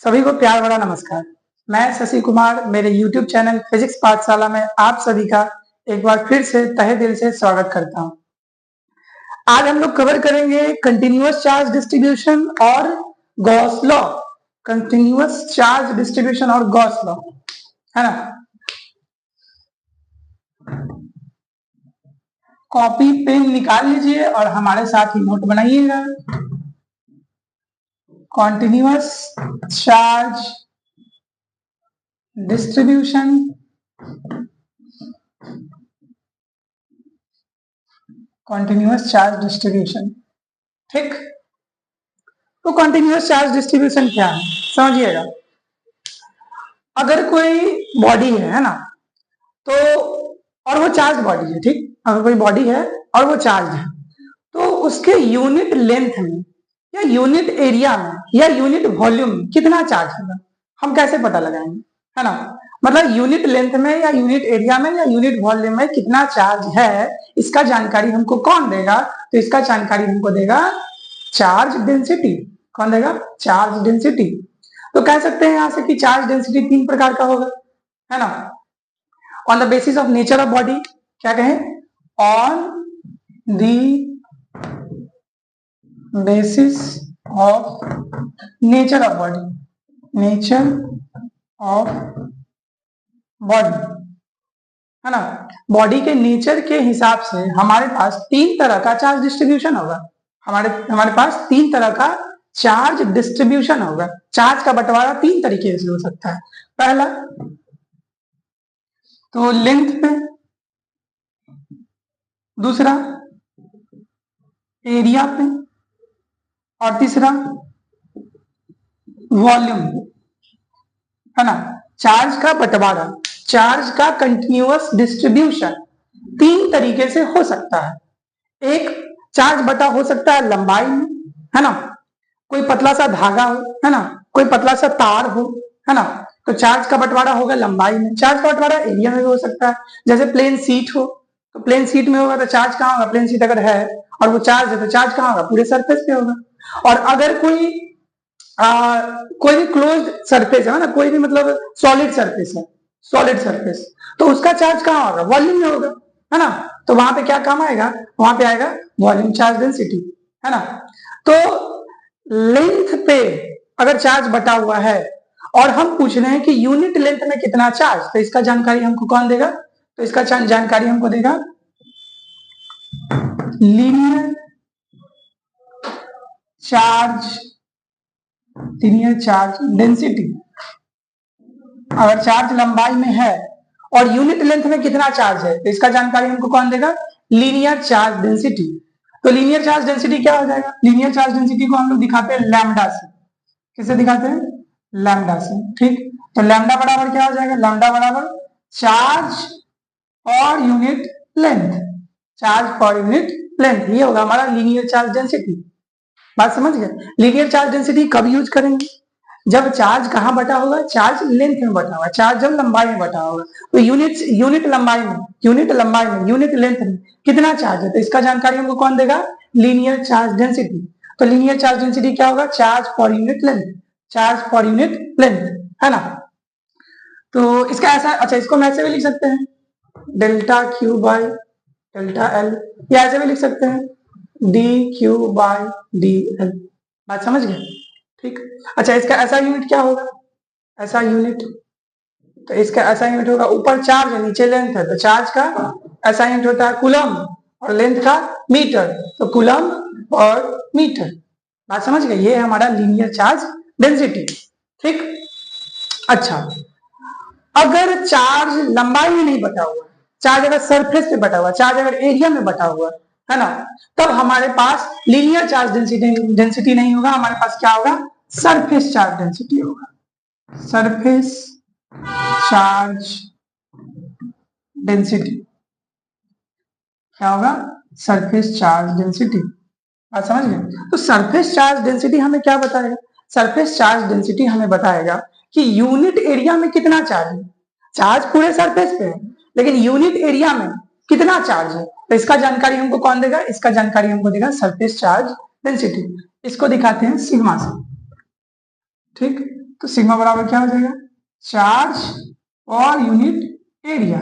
सभी को प्यार भरा नमस्कार। मैं शशि कुमार मेरे YouTube चैनल फिजिक्स पाठशाला में आप सभी का एक बार फिर से तहे दिल से स्वागत करता हूं। आज हम लोग कवर करेंगे कंटिन्यूअस चार्ज डिस्ट्रीब्यूशन और Gauss law. Continuous charge distribution और गॉस लॉ, है ना। कॉपी पेन निकाल लीजिए और हमारे साथ ही नोट बनाइएगा। Continuous charge distribution continuous charge distribution, ठीक। तो कॉन्टिन्यूअस चार्ज डिस्ट्रीब्यूशन क्या है समझिएगा। अगर कोई बॉडी है ना, तो और वो चार्ज बॉडी है, ठीक। अगर कोई बॉडी है और वो चार्ज है, तो उसके यूनिट लेंथ में या यूनिट एरिया में या यूनिट वॉल्यूम में कितना चार्ज होगा, हम कैसे पता लगाएंगे, है ना। मतलब यूनिट लेंथ में या यूनिट एरिया में या यूनिट वॉल्यूम में कितना चार्ज है, इसका जानकारी हमको कौन देगा? तो इसका जानकारी हमको देगा चार्ज डेंसिटी। कौन देगा? Charge density. तो कह सकते हैं यहां से कि चार्ज डेंसिटी 3 प्रकार का होगा, है ना। On the basis of nature of body, क्या कहें? On the basis of nature of body, nature of body, है ना। बॉडी के नेचर के हिसाब से हमारे पास 3 तरह का चार्ज डिस्ट्रीब्यूशन होगा। हमारे पास 3 तरह का चार्ज डिस्ट्रीब्यूशन होगा। चार्ज का बंटवारा 3 तरीके से हो सकता है। पहला तो लेंथ पे, दूसरा एरिया पे, और तीसरा वॉल्यूम, है ना। चार्ज का बंटवारा, चार्ज का कंटिन्यूअस डिस्ट्रीब्यूशन 3 तरीके से हो सकता है। एक चार्ज बटा हो सकता है लंबाई में, है ना। कोई पतला सा धागा हो, है ना, कोई पतला सा तार हो, है ना, तो चार्ज का बंटवारा होगा लंबाई में। चार्ज का बंटवारा एरिया में भी हो सकता है। जैसे प्लेन सीट हो, तो प्लेन सीट में होगा तो चार्ज कहाँ होगा? प्लेन सीट अगर है और वो चार्ज है तो चार्ज कहाँ होगा? पूरे सरफेस पे होगा। और अगर कोई भी क्लोज्ड सरफेस है ना, कोई भी मतलब सॉलिड सरफेस है, सॉलिड सरफेस, तो उसका चार्ज कहाँ होगा? वॉल्यूम में होगा, है ना। तो वहां पे क्या काम आएगा? वहां पे आएगा वॉल्यूम चार्ज डेंसिटी, है ना। तो लेंथ पे अगर चार्ज बटा हुआ है और हम पूछ रहे हैं कि यूनिट लेंथ में कितना चार्ज, तो इसका जानकारी हमको कौन देगा? तो इसका जानकारी हमको देगा लीनियर चार्ज डेंसिटी। अगर चार्ज लंबाई में है और यूनिट लेंथ में कितना चार्ज है, तो इसका जानकारी हमको कौन देगा? Linear charge density. तो लीनियर चार्ज डेंसिटी क्या हो जाएगा? लीनियर चार्ज डेंसिटी को हम लोग दिखाते हैं लैम्डा से। किससे दिखाते हैं? लैम्डा से, ठीक। तो लैम्डा बराबर क्या हो जाएगा? लैम्डा बराबर charge per unit length, charge per unit length, ये होगा हमारा लीनियर चार्ज डेंसिटी। बात समझ गए? लीनियर चार्ज डेंसिटी कब यूज करेंगे? जब चार्ज कहां बटा होगा? चार्ज लेंथ में बटा होगा। चार्ज जब लंबाई में बटा होगा, तो यूनिट लंबाई में, यूनिट लेंथ में कितना चार्ज है, तो इसका जानकारी हमको कौन देगा? Linear charge density. तो लीनियर चार्ज डेंसिटी क्या होगा? Charge per unit length, charge per unit length, है ना। तो इसका ऐसा, अच्छा इसको हम ऐसे भी लिख सकते हैं delta Q by delta L, या ऐसे भी लिख सकते हैं D Q by D L. बात समझ गए? ठीक। अच्छा इसका ऐसा यूनिट क्या होगा? ऐसा यूनिट, तो इसका ऐसा यूनिट होगा, ऊपर चार्ज है नीचे लेंथ है, तो चार्ज का ऐसा यूनिट होता है कूलम और लेंथ का मीटर, तो कूलम और मीटर। बात समझ गए? ये है हमारा लीनियर चार्ज डेंसिटी, ठीक। अच्छा अगर चार्ज लंबाई में नहीं बटा हुआ, चार्ज अगर सरफेस पे बटा हुआ, चार्ज अगर एरिया में बटा हुआ, है ना, तब हमारे पास लीनियर चार्ज डेंसिटी नहीं होगा। हमारे पास क्या होगा? सरफेस चार्ज डेंसिटी होगा। सरफेस चार्ज डेंसिटी क्या होगा? Surface charge density. बात समझ गए? तो सरफेस चार्ज डेंसिटी हमें क्या बताएगा? सरफेस चार्ज डेंसिटी हमें बताएगा कि यूनिट एरिया में कितना चार्ज है। चार्ज पूरे सरफेस पे है, लेकिन यूनिट एरिया में कितना चार्ज है, तो इसका जानकारी हमको कौन देगा? इसका जानकारी हमको देगा सरफेस चार्ज डेंसिटी। इसको दिखाते हैं सिग्मा से, ठीक। तो सिग्मा बराबर क्या हो जाएगा, चार्ज और unit area,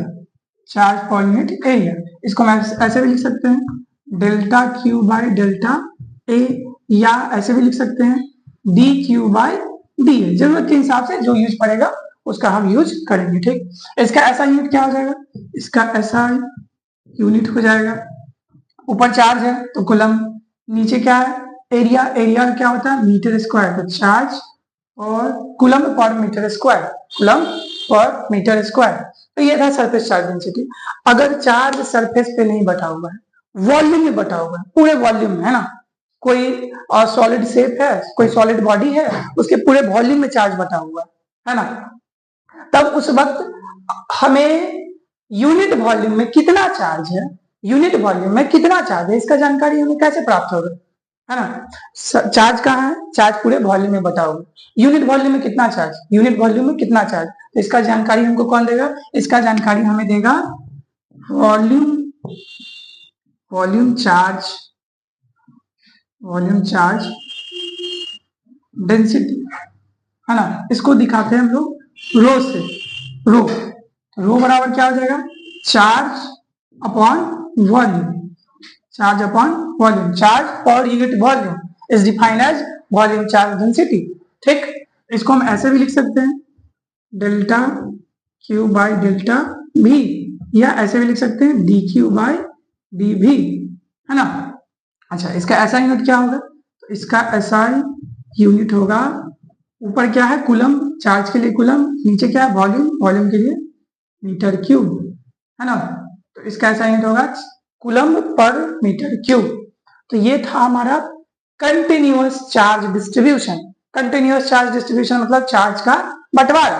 charge per unit area. इसको हम ऐसे भी लिख सकते हैं delta Q by delta A, या ऐसे भी लिख सकते हैं D Q by D A. जरूरत के हिसाब से जो यूज पड़ेगा उसका हम यूज करेंगे। ठीक, इसका ऐसा यूनिट क्या हो जाएगा, इसका ऐसा यूनिट हो जाएगा, ऊपर चार्ज है तो कूलम, नीचे क्या है एरिया, एरिया क्या होता है मीटर स्क्वायर, तो चार्ज और coulomb per metre square, coulomb per metre square. तो ये था सरफेस चार्ज डेंसिटी। अगर चार्ज सरफेस पे नहीं बटा हुआ है, वॉल्यूम में बटा हुआ है, पूरे वॉल्यूम में है ना, कोई सॉलिड शेप है, कोई सॉलिड बॉडी है, उसके पूरे वॉल्यूम में चार्ज बटा हुआ है ना, तब उस वक्त हमें यूनिट वॉल्यूम में कितना चार्ज है, यूनिट वॉल्यूम में कितना चार्ज है, इसका जानकारी हमें कैसे प्राप्त होगा, है ना। चार्ज कहाँ है, चार्ज पूरे वॉल्यूम में बटा हुआ, यूनिट वॉल्यूम में कितना चार्ज, यूनिट वॉल्यूम में कितना चार्ज, तो इसका जानकारी हमको कौन देगा, इसका जानकारी हमें देगा volume, volume charge, volume charge density, है ना। इसको दिखाते हैं हम लोग रो से, रो, रो बराबर क्या हो जाएगा, charge upon volume, charge upon volume, charge per unit volume is defined as volume charge density. ठीक, इसको हम ऐसे भी लिख सकते हैं डेल्टा क्यू बाई डेल्टा भी, या ऐसे भी लिख सकते हैं डी क्यू बाई डी भी, है ना। अच्छा, इसका ऐसा यूनिट क्या होगा, तो इसका ऐसा यूनिट होगा, ऊपर क्या है कूलम, चार्ज के लिए कूलम, नीचे क्या है वॉल्यूम, वॉल्यूम के लिए मीटर क्यूब, है ना। तो इसका ऐसा यूनिट होगा कूलम पर मीटर क्यूब। तो ये था हमारा continuous charge distribution. Continuous charge distribution मतलब चार्ज का बंटवारा,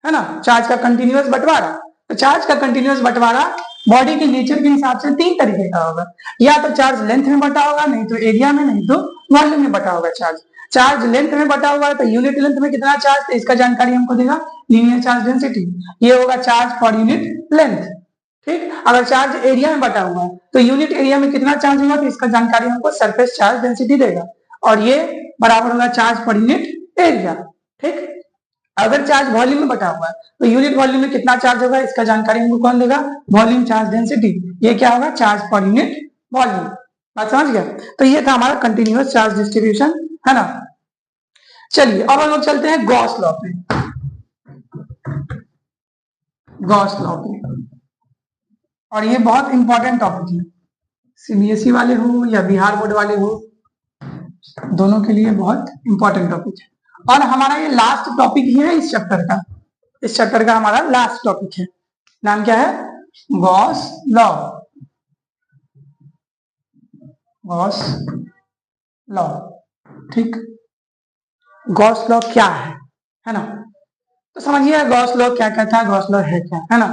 है ना, चार्ज का कंटिन्यूअस बंटवारा। तो चार्ज का कंटिन्यूअस बंटवारा बॉडी के नेचर के हिसाब से 3 तरीके का होगा, या तो चार्ज लेंथ में बटा होगा, नहीं तो एरिया में, नहीं तो वॉल्यूम में बटा होगा चार्ज। चार्ज लेंथ में बटा हुआ है तो यूनिट लेंथ में कितना चार्ज, तो इसका जानकारी हमको देगा लीनियर चार्ज डेंसिटी, ये होगा चार्ज पर यूनिट लेंथ। ठीक, अगर चार्ज एरिया में बटा हुआ है तो यूनिट एरिया में कितना चार्ज होगा, तो इसका जानकारी हमको सरफेस चार्ज डेंसिटी देगा, और ये बराबर होगा चार्ज पर यूनिट एरिया। ठीक, अगर चार्ज वॉल्यूम में बटा हुआ है तो यूनिट वॉल्यूम में कितना चार्ज होगा, इसका जानकारी हमको कौन देगा, वॉल्यूम चार्ज डेंसिटी, ये क्या होगा चार्ज पर यूनिट वॉल्यूम। बात समझ गया। तो ये था हमारा कंटिन्यूअस चार्ज डिस्ट्रीब्यूशन, है ना। चलिए अब हम लोग चलते हैं गॉस लॉ पे, गॉस लॉ पे, और ये बहुत इंपॉर्टेंट टॉपिक है, सीबीएसई वाले हो या बिहार बोर्ड वाले हो, दोनों के लिए बहुत इंपॉर्टेंट टॉपिक है। और हमारा ये लास्ट टॉपिक ही है इस चैप्टर का, इस चैप्टर का हमारा लास्ट टॉपिक है, नाम क्या है, गॉस लॉ, गॉस लॉ। ठीक, गॉस लॉ क्या है ना, तो समझिए गॉस लॉ क्या कहता है, गॉस लॉ है क्या, है ना।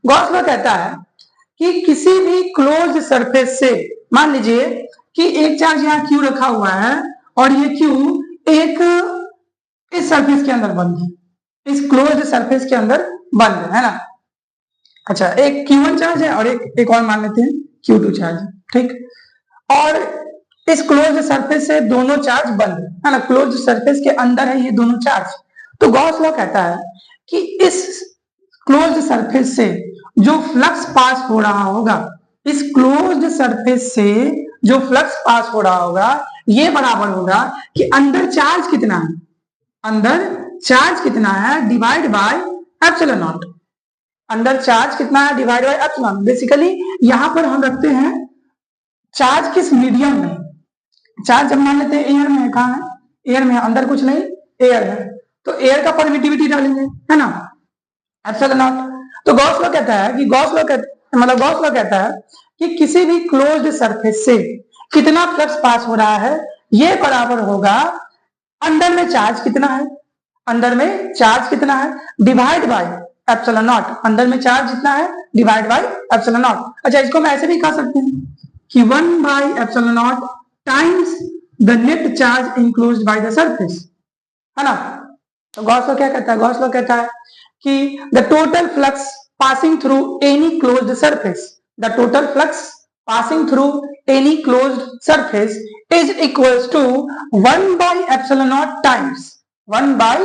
गॉस लॉ कहता है कि किसी भी क्लोज्ड सरफेस से, मान लीजिए कि एक चार्ज यहाँ क्यू रखा हुआ है और ये क्यू एक इस सरफेस के अंदर बंद है, इस क्लोज्ड सरफेस के अंदर बंद है ना। अच्छा, एक Q1 चार्ज है और एक और मान लेते हैं Q2 चार्ज, ठीक, और इस क्लोज्ड सरफेस से दोनों चार्ज बंद है ना, क्लोज्ड सरफेस के अंदर है ये दोनों चार्ज। तो गॉस लॉ कहता है कि इस क्लोज्ड सरफेस से जो फ्लक्स पास हो रहा होगा, इस क्लोज्ड सरफेस से जो फ्लक्स पास हो रहा होगा, ये बराबर होगा कि अंदर चार्ज कितना है, अंदर चार्ज कितना है डिवाइड बाय एप्सिलॉन नॉट, अंदर चार्ज कितना है डिवाइड बाय एप्सिलॉन। बेसिकली यहां पर हम रखते हैं चार्ज किस मीडियम में, चार्ज जब मान लेते हैं एयर में है, कहां है, एयर में, अंदर कुछ नहीं एयर है, तो एयर का परमिटिविटी डालेंगे, है ना, एप्सिलॉन नॉट। तो गॉस लॉ कहता है कि गॉस लॉ कहता है कि किसी भी क्लोज्ड सरफेस से कितना फ्लक्स पास हो रहा है, ये बराबर होगा अंदर में चार्ज कितना है, अंदर में चार्ज कितना है डिवाइड बाय एप्सिलॉन नॉट, अंदर में चार्ज जितना है डिवाइड बाय एप्सिलॉन नॉट। अच्छा, इसको हम ऐसे भी कह सकते हैं कि 1 bye epsilon not times the net charge enclosed by the surface, है ना। तो गॉस लॉ क्या कहता है, गॉस लॉ कहता है कि the total flux passing through any closed surface, the total flux passing through any closed surface is equals to 1 by epsilon naught times 1 by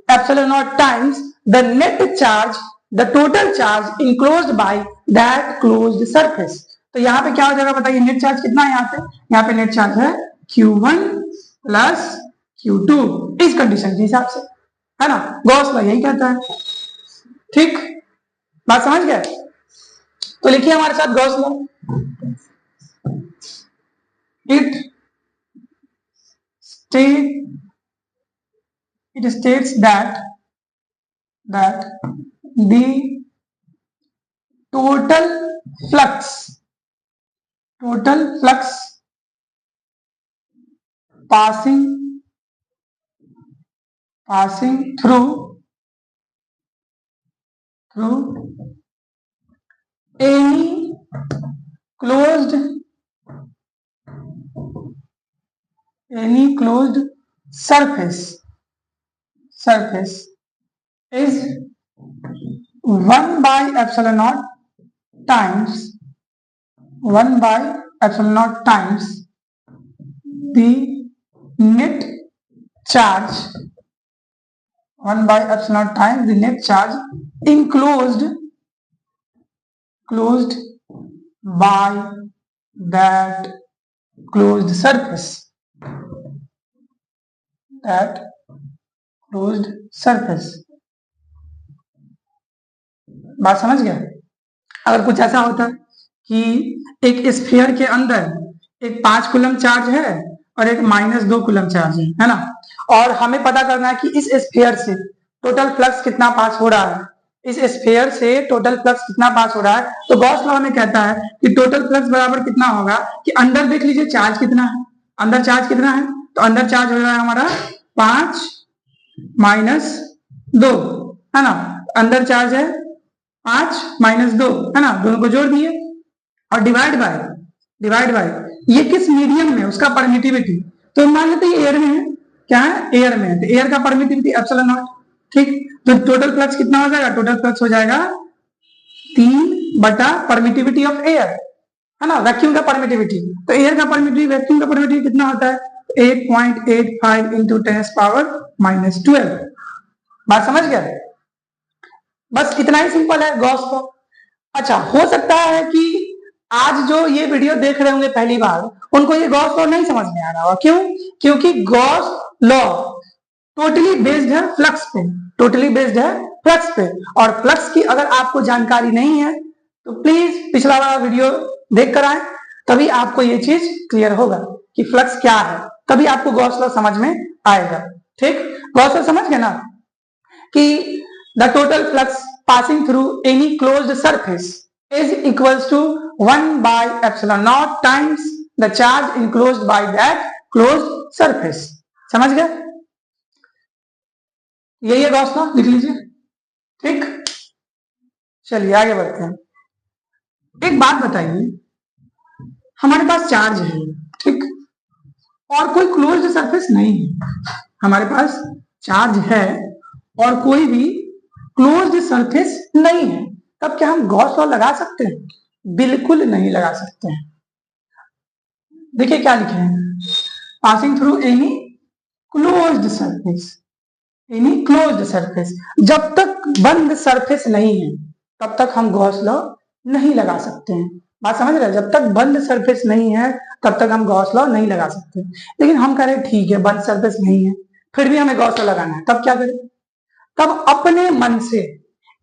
epsilon naught times the net charge, the total charge enclosed by that closed surface। तो यहाँ पे क्या हो जाएगा बताइए, net charge कितना है यहाँ पे नेट चार्ज है Q1 प्लस Q2 इस कंडीशन के हिसाब से, है ना। गॉस लॉ यही कहता है, ठीक, बात समझ गए। तो लिखिए हमारे साथ Gauss law. it states that the total flux passing through any closed surface is 1 by epsilon naught times the net charge, 1 by epsilon naught times the net charge enclosed by that closed surface, बात समझ गया। अगर कुछ ऐसा होता कि एक sphere के अंदर एक 5 कूलम चार्ज है और एक -2 कूलम चार्ज है ना, और हमें पता करना है कि इस स्फीयर से टोटल फ्लक्स कितना पास हो रहा है, इस स्फीयर से टोटल फ्लक्स कितना पास हो रहा है, तो गॉस लॉ हमें कहता है कि टोटल फ्लक्स बराबर कितना होगा कि अंदर देख लीजिए चार्ज कितना है, अंदर चार्ज कितना है, तो अंदर चार्ज हो रहा है हमारा 5 - 2, है ना। अंदर चार्ज है 5 - 2, है ना, दोनों को जोड़ दिए और डिवाइड बाय ये किस मीडियम में, उसका परमिटिविटी, तो मान लेते हैं एयर में है, क्या है, एयर में है, तो एयर का परमिटिविटी एप्सिलॉन नॉट, ठीक। तो टोटल फ्लक्स कितना हो जाएगा, टोटल फ्लक्स हो जाएगा 3 बटा परमिटिविटी ऑफ एयर, है ना, वैक्यूम का परमिटिविटी। तो एयर का परमिटिविटी वैक्यूम का परमिटिविटी कितना होता है, 8.85 into 10⁻⁻12। बात समझ गया, बस इतना ही सिंपल है गॉस लॉ। अच्छा, हो सकता है कि आज जो ये वीडियो देख रहे होंगे पहली बार, उनको ये गॉस लॉ नहीं समझ में आ रहा होगा, क्यों, क्योंकि गॉस लॉ टोटली बेस्ड है फ्लक्स पे, और फ्लक्स की अगर आपको जानकारी नहीं है तो प्लीज पिछला वाला वीडियो देख कर आए, तभी आपको ये चीज क्लियर होगा कि फ्लक्स क्या है, तभी आपको गॉस लॉ समझ में आएगा, ठीक। गॉस लॉ समझ गए ना कि the total flux passing through any closed surface is equals to 1 by epsilon naught times the charge enclosed by that closed surface। समझ गए, यही है गॉस लॉ, लिख लीजिए, ठीक। चलिए आगे बढ़ते हैं। एक बात बताइए, हमारे पास चार्ज है, ठीक, और कोई क्लोज्ड सरफेस नहीं है, हमारे पास चार्ज है और कोई भी क्लोज्ड सरफेस नहीं है, तब क्या हम गॉस लॉ लगा सकते हैं, बिल्कुल नहीं लगा सकते हैं। देखिए क्या लिखे हैं, passing through any closed surface, जब तक बंद सरफेस नहीं है तब तक हम गॉस लॉ नहीं लगा सकते हैं। बात समझ रहे हैं, जब तक बंद सरफेस नहीं है तब तक हम गॉस लॉ नहीं लगा सकते। लेकिन हम कह रहे हैं ठीक है बंद सरफेस नहीं है, फिर भी हमें गॉस लॉ लगाना है, तब क्या करें, तब अपने मन से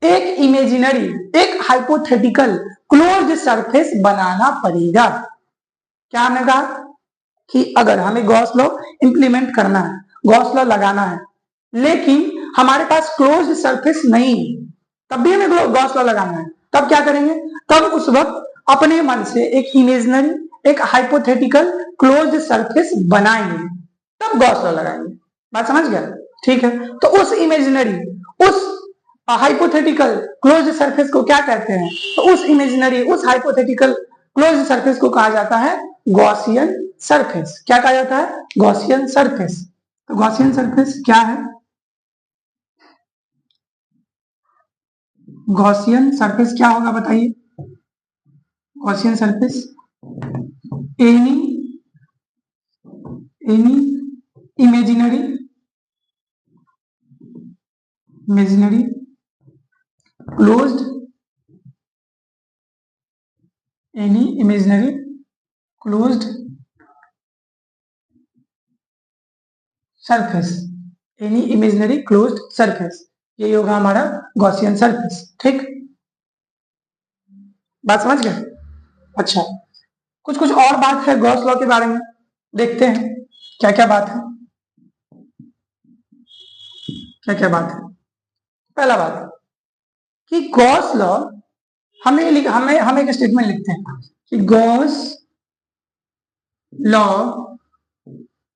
एक इमेजिनरी, एक हाइपोथेटिकल क्लोज्ड सरफेस बनाना पड़ेगा। क्या हमने कहा कि अगर हमें गॉस लॉ इंप्लीमेंट करना है, गॉस लॉ लगाना है, लेकिन हमारे पास क्लोज्ड सरफेस नहीं है, तब भी हमें गॉस लॉ लगाना है, तब क्या करेंगे, तब उस वक्त अपने मन से एक इमेजिनरी, एक हाइपोथेटिकल क्लोज्ड सरफेस बनाएंगे, तब गॉस लॉ लगाएंगे। बात समझ गया, ठीक है। तो उस इमेजिनरी, उस हाइपोथेटिकल क्लोज्ड सरफेस को क्या कहते हैं, तो उस इमेजिनरी, उस हाइपोथेटिकल क्लोज्ड सरफेस को कहा जाता है गॉसियन सरफेस। क्या कहा जाता है, गॉसियन सरफेस। तो गॉसियन सरफेस क्या है, गॉसियन सरफेस क्या होगा बताइए, Gaussian surface any imaginary imaginary closed any imaginary closed surface, any imaginary closed surface, ये होगा हमारा गॉसियन सरफेस। ठीक, बात समझ गए? अच्छा, कुछ कुछ और बात है गॉस लॉ के बारे में, देखते हैं क्या क्या बात है। क्या क्या बात है? पहला बात कि गॉस लॉ, हमें हम एक स्टेटमेंट लिखते हैं कि Gauss law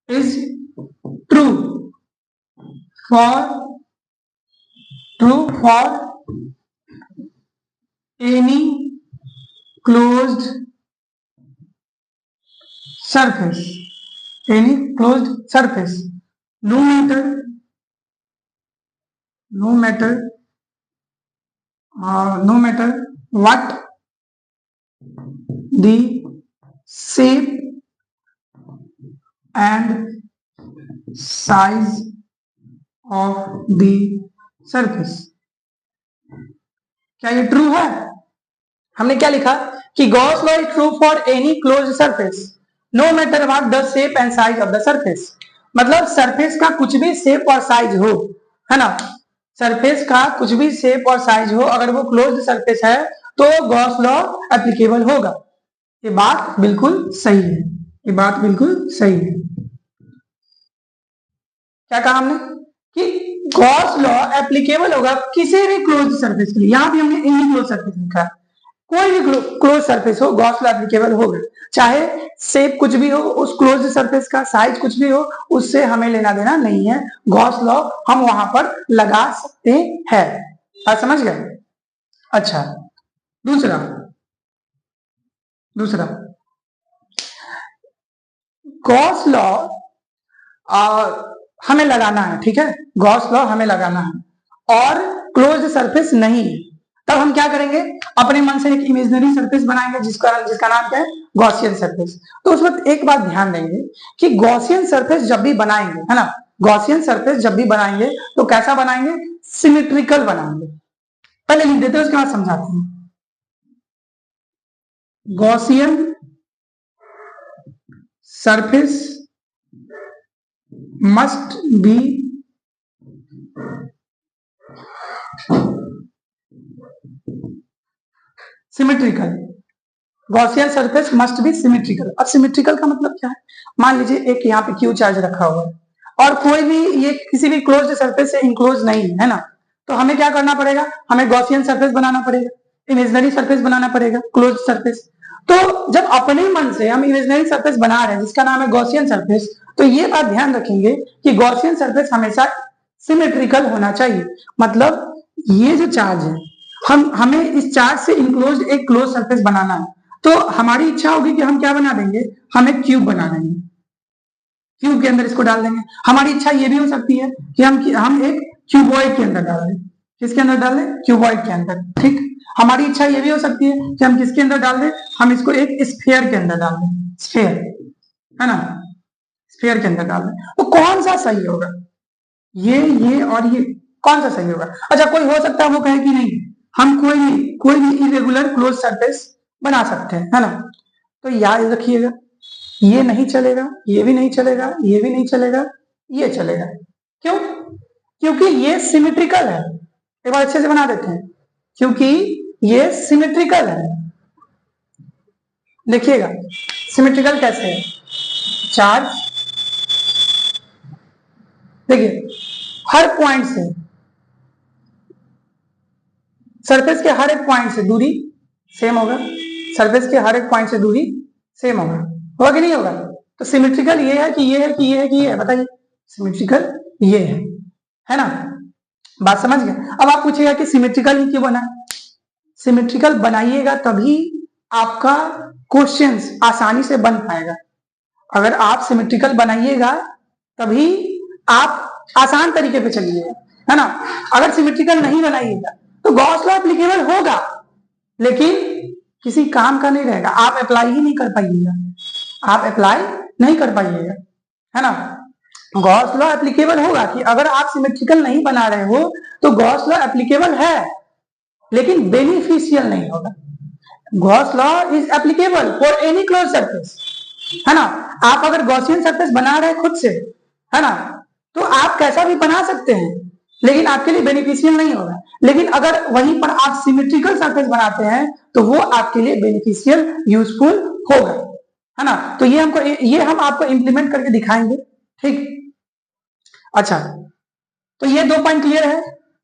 is true for any closed surface, any closed surface, no matter what the shape and size of the surface। क्या ये ट्रू है? हमने क्या लिखा कि Gauss law is true for any closed surface no matter what the shape and size of the surface. मतलब surface का कुछ भी शेप और साइज हो, है ना, सरफेस का कुछ भी शेप और साइज हो, अगर वो क्लोज्ड सरफेस है तो गॉस लॉ एप्लीकेबल होगा। ये बात बिल्कुल सही है, ये बात बिल्कुल सही है। क्या कहा हमने कि गॉस लॉ एप्लीकेबल होगा किसी भी क्लोज्ड सरफेस के लिए। यहां भी हमने एनी क्लोज्ड सरफेस लिखा है, कोई भी क्लोज सरफेस हो गॉस लॉ एप्लीकेबल होगा, चाहे शेप कुछ भी हो उस क्लोज सरफेस का, साइज कुछ भी हो, उससे हमें लेना देना नहीं है। गॉस लॉ हम वहां पर लगा सकते हैं। आप समझ गए? अच्छा, दूसरा गॉस लॉ हमें लगाना है, ठीक है, गॉस लॉ हमें लगाना है और क्लोज सरफेस नहीं है, तब हम क्या करेंगे, अपने मन से एक इमेजिनरी सरफेस बनाएंगे जिसका नाम क्या है, गॉसियन सरफेस। तो उस वक्त एक बात ध्यान देंगे कि गॉसियन सरफेस जब भी बनाएंगे, है ना, गॉसियन सरफेस जब भी बनाएंगे तो कैसा बनाएंगे, सिमेट्रिकल बनाएंगे। पहले लिख देते हैं उसके बाद समझाते हैं। Gaussian surface must be symmetrical. Gaussian surface must be symmetrical. अब सिमेट्रिकल का मतलब क्या है, मान लीजिए एक यहाँ पे क्यू चार्ज रखा हुआ है और कोई भी ये किसी भी क्लोज्ड सरफेस से इनक्लोज नहीं है ना, तो हमें क्या करना पड़ेगा, हमें गॉसियन सरफेस बनाना पड़ेगा, इमेजिनरी सरफेस बनाना पड़ेगा, क्लोज्ड सरफेस। तो जब अपने मन से हम इमेजिनरी सरफेस बना रहे हैं जिसका नाम है गॉसियन सरफेस, तो ये बात ध्यान रखेंगे कि गॉसियन सरफेस हमेशा सिमेट्रिकल होना चाहिए। मतलब ये जो चार्ज है, हमें इस चार्ज से इनक्लोज एक क्लोज सरफेस बनाना है, तो हमारी इच्छा होगी कि हम क्या बना देंगे, हम एक क्यूब बना देंगे, क्यूब के अंदर इसको डाल देंगे। हमारी इच्छा ये भी हो सकती है कि हम एक क्यूबॉइड के अंदर डाल दें। किसके अंदर डाल दें, क्यूबॉइड के अंदर। ठीक, हमारी इच्छा ये भी हो सकती है कि हम किसके अंदर डाल दें, हम इसको एक स्फीयर के अंदर डाल दें, स्फीयर, है ना, स्फीयर के अंदर डाल दें। तो कौन सा सही होगा, ये और ये कौन सा सही होगा? अच्छा, कोई हो सकता है वो कहे कि नहीं, हम कोई भी इरेगुलर क्लोज सरफेस बना सकते हैं, है ना। तो याद रखिएगा, ये नहीं चलेगा, ये भी नहीं चलेगा, ये भी नहीं चलेगा, ये चलेगा। क्यों? क्योंकि ये सिमेट्रिकल है। एक बार अच्छे से बना देते हैं, क्योंकि ये सिमेट्रिकल है। देखिएगा सिमेट्रिकल कैसे है, चार्ज देखिए हर पॉइंट से, सरफेस के हर एक पॉइंट से दूरी सेम होगा, सरफेस के हर एक पॉइंट से दूरी सेम होगा कि नहीं होगा? तो सिमेट्रिकल ये है कि ये है कि ये है कि ये है, बताइए, सिमेट्रिकल ये है ना। बात समझ गए? अब आप पूछिएगा कि सिमेट्रिकल ही क्यों बना, सिमेट्रिकल बनाइएगा तभी आपका क्वेश्चंस आसानी से बन पाएगा। अगर आप सिमेट्रिकल बनाइएगा तभी आप आसान तरीके पे चलिएगा, है ना। अगर सिमेट्रिकल नहीं बनाइएगा तो गॉस लॉ एप्लीकेबल होगा लेकिन किसी काम का नहीं रहेगा, आप अप्लाई ही नहीं कर पाइएगा, आप अप्लाई नहीं कर पाइएगा, है ना। गॉस लॉ एप्लीकेबल होगा कि अगर आप सिमेट्रिकल नहीं बना रहे हो तो गॉस लॉ एप्लीकेबल है, लेकिन बेनिफिशियल नहीं होगा। Gauss law is applicable for any close surface, है ना। आप अगर गॉसियन सरफेस बना रहे हैं खुद से, है ना, तो आप कैसा भी बना सकते हैं, लेकिन आपके लिए बेनिफिशियल नहीं होगा। लेकिन अगर वहीं पर आप सिमेट्रिकल सरफेस बनाते हैं तो वो आपके लिए बेनिफिशियल यूजफुल होगा, है ना। तो ये हम आपको इंप्लीमेंट करके दिखाएंगे, ठीक। अच्छा, तो ये 2 पॉइंट क्लियर है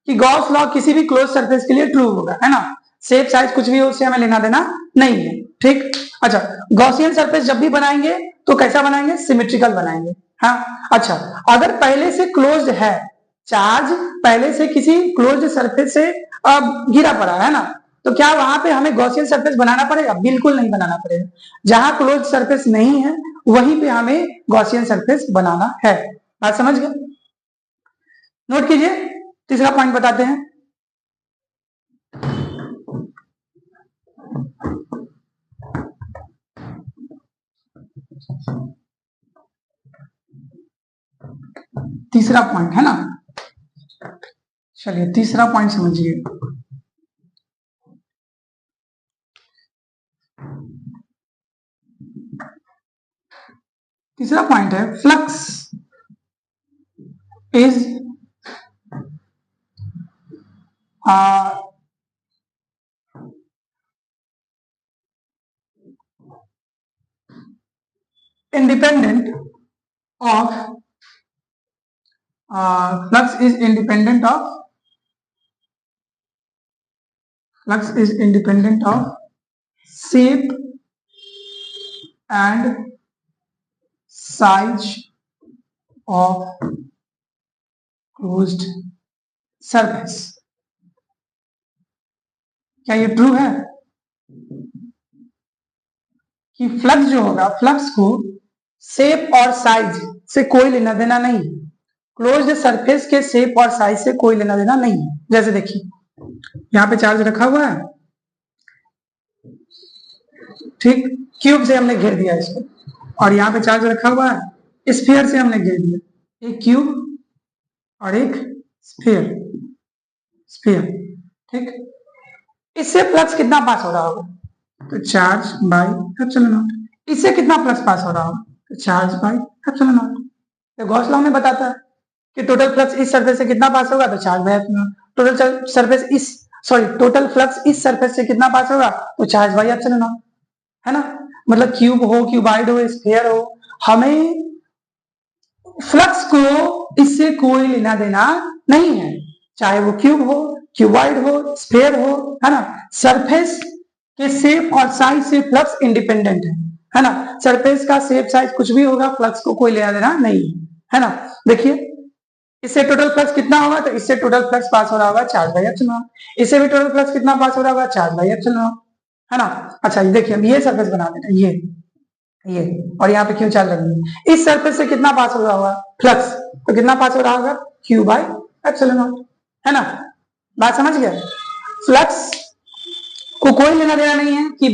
कि गॉस लॉ किसी भी क्लोज सरफेस के लिए ट्रू होगा, है ना। शेप साइज कुछ भी हो उससे हमें लेना देना नहीं है, ठीक। अच्छा, गॉसियन सरफेस जब भी बनाएंगे तो कैसा बनाएंगे, सिमेट्रिकल बनाएंगे, हाँ। अच्छा, अगर पहले से क्लोज्ड है, चार्ज पहले से किसी क्लोज्ड सरफेस से गिरा पड़ा है ना, तो क्या वहां पे हमें गॉसियन सरफेस बनाना पड़ेगा? बिल्कुल नहीं बनाना पड़ेगा। जहां क्लोज्ड सरफेस नहीं है वहीं पे हमें गॉसियन सरफेस बनाना है। बात समझ गए? नोट कीजिए, तीसरा पॉइंट बताते हैं। तीसरा पॉइंट है ना, चलिए तीसरा पॉइंट समझिए। तीसरा पॉइंट है flux is independent of flux is independent of shape and size of closed surface। क्या ये ट्रू है कि फ्लक्स जो होगा, फ्लक्स को शेप और साइज से कोई लेना देना नहीं, क्लोज्ड सरफेस के शेप और साइज से कोई लेना देना नहीं है। जैसे देखिए यहाँ पे चार्ज रखा हुआ है, ठीक, क्यूब से हमने घेर दिया इसको, और यहाँ पे चार्ज रखा हुआ है, स्फीयर से हमने घेर दिया, एक क्यूब और एक स्फीयर, ठीक। इससे फ्लक्स कितना पास हो रहा होगा, तो चार्ज बाय एप्सिलॉन नॉट। इससे कितना फ्लक्स पास हो रहा होगा, तो चार्ज बाय एप्सिलॉन नॉट। तो गॉस लॉ में बताता है कि टोटल फ्लक्स इस सरफेस से कितना पास होगा, तो charge by epsilon not. Total flux इस सरफेस से कितना पास होगा, तो चार्ज बाय एप्सिलॉन नॉट, है ना। मतलब क्यूब हो, क्यूबाइड हो, स्फीयर हो, हमें फ्लक्स को इससे कोई लेना देना नहीं है, चाहे वो क्यूब हो, क्यूबाइड हो, स्फीयर हो, है ना। सरफेस के शेप और साइज से फ्लक्स इंडिपेंडेंट है ना। सरफेस का शेप साइज कुछ भी होगा, फ्लक्स को कोई लेना देना नहीं है ना। देखिए इससे टोटल फ्लक्स कितना होगा, तो इससे टोटल फ्लक्स पास हो रहा होगा चार्ज बाय एप्सिलॉन नॉट। इससे भी टोटल फ्लक्स कितना पास हो रहा होगा, चार्ज बाय एप्सिलॉन नॉट, है ना। अच्छा ये देखिए, हम ये सरफेस बना देते हैं, ये और यहाँ पे क्यों चार्ज रही है, इस सरफेस से कितना पास हो रहा होगा फ्लक्स, तो कितना पास हो रहा होगा, क्यू बाय एप्सिलॉन नॉट, है ना। बात समझ गए? फ्लक्स को कोई लेना देना नहीं है कि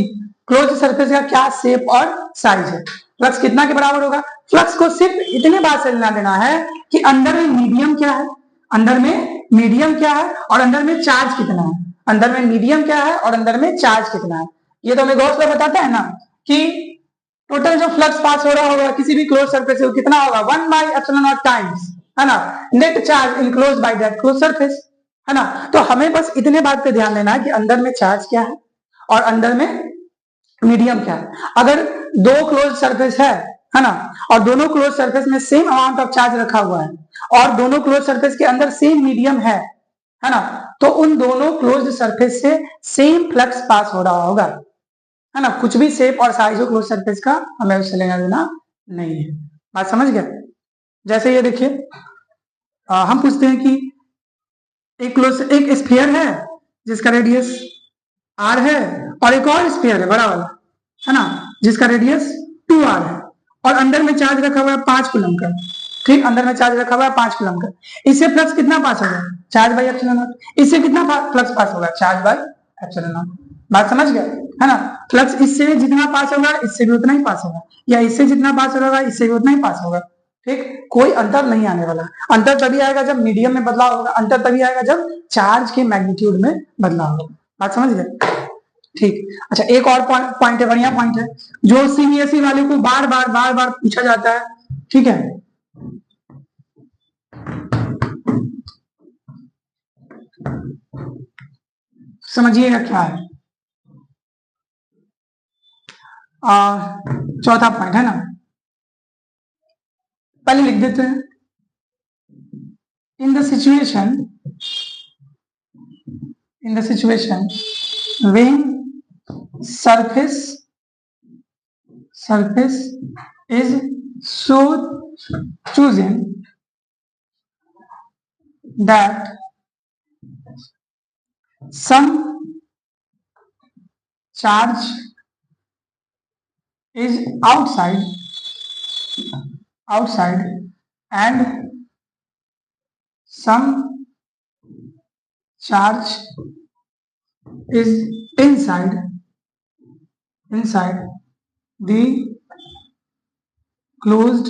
क्लोज सरफेस का क्या शेप और साइज है, फ्लक्स कितना के बराबर होगा। फ्लक्स को सिर्फ इतने बात से लेना देना है कि अंदर में मीडियम क्या है, अंदर में मीडियम क्या है और अंदर में चार्ज कितना है, अंदर में मीडियम क्या है और अंदर में चार्ज कितना है। ये तो हमें गॉस लॉ बताता है ना कि टोटल जो फ्लक्स पास हो रहा होगा किसी भी क्लोज सरफेस से कितना होगा, 1 बाय एप्सिलॉन नॉट टाइम्स, है ना, net charge enclosed by that close surface, है ना। तो हमें बस इतने बात पे ध्यान देना है कि अंदर में चार्ज क्या है और अंदर में मीडियम क्या है। अगर दो क्लोज सरफेस है ना, और दोनों क्लोज सरफेस में सेम अमाउंट ऑफ चार्ज रखा हुआ है और दोनों क्लोज सरफेस के अंदर सेम मीडियम है ना, तो उन दोनों क्लोज सरफेस से सेम फ्लक्स पास हो रहा होगा, है ना। कुछ भी शेप और साइज हो क्लोज सरफेस का, हमें उससे लेना देना नहीं है। बात समझ गए? जैसे ये देखिए, हम पूछते हैं कि एक स्फीयर है जिसका रेडियस r है और एक और स्फीयर है बड़ा वाला, है ना, जिसका रेडियस 2r है और अंदर में चार्ज रखा हुआ है 5 कूलम का, ठीक, अंदर में चार्ज रखा हुआ है 5 कूलम का। इससे फ्लक्स कितना पास होगा, चार्ज बाय एप्सिलॉन नॉट। इससे कितना फ्लक्स पास होगा, चार्ज बाय एप्सिलॉन नॉट। बात समझ गए, है ना। फ्लक्स इससे जितना पास होगा इससे भी उतना ही पास होगा, या इससे जितना पास होगा इससे भी उतना ही पास होगा, ठीक, कोई अंतर नहीं आने वाला। अंतर तभी आएगा जब मीडियम में बदलाव होगा, अंतर तभी आएगा जब चार्ज के मैग्नीट्यूड में बदलाव होगा। बात समझ गए? ठीक। अच्छा, एक और पॉइंट है, बढ़िया पॉइंट है, जो सीबीएसई वाले को बार बार पूछा जाता है। ठीक है, समझिएगा क्या है। चौथा पॉइंट है ना, पहले लिख देते हैं। इन the situation when surface is so chosen that some charge is outside and some charge is inside the closed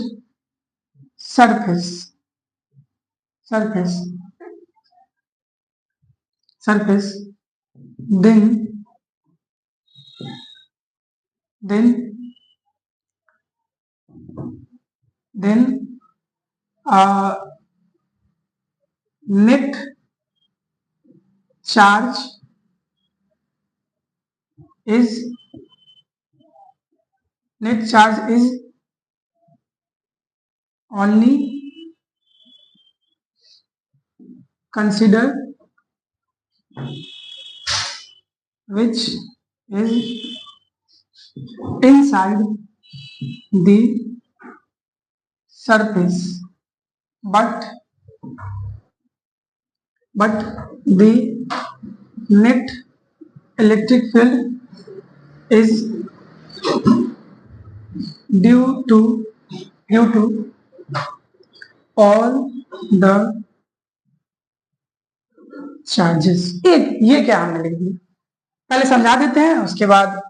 surface then net charge is only considered which is inside the surface, but the net electric field is due to all the charges। ये क्या हमने लिख दिया, पहले समझा देते हैं, उसके बाद